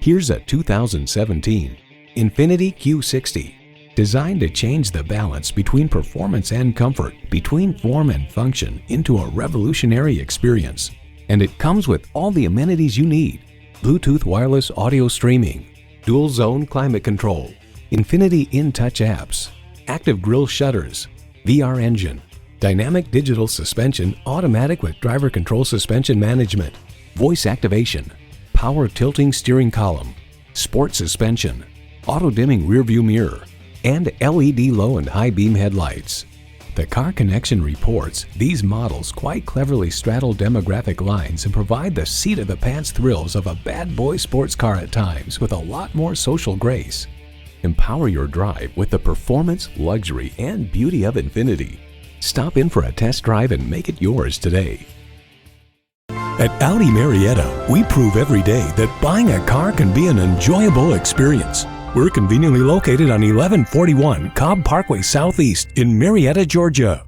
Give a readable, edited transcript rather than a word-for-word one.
Here's a 2017 INFINITI Q60. Designed to change the balance between performance and comfort, between form and function, into a revolutionary experience. And it comes with all the amenities you need: Bluetooth wireless audio streaming, dual zone climate control, INFINITI InTouch apps, active grille shutters, VR engine, dynamic digital suspension automatic with driver control suspension management, voice activation, power tilting steering column, sport suspension, auto dimming rearview mirror, and LED low and high beam headlights. The Car Connection reports these models quite cleverly straddle demographic lines and provide the seat-of-the-pants thrills of a bad boy sports car at times with a lot more social grace. Empower your drive with the performance, luxury, and beauty of INFINITI. Stop in for a test drive and make it yours today. At Audi Marietta, we prove every day that buying a car can be an enjoyable experience. We're conveniently located on 1141 Cobb Parkway Southeast in Marietta, Georgia.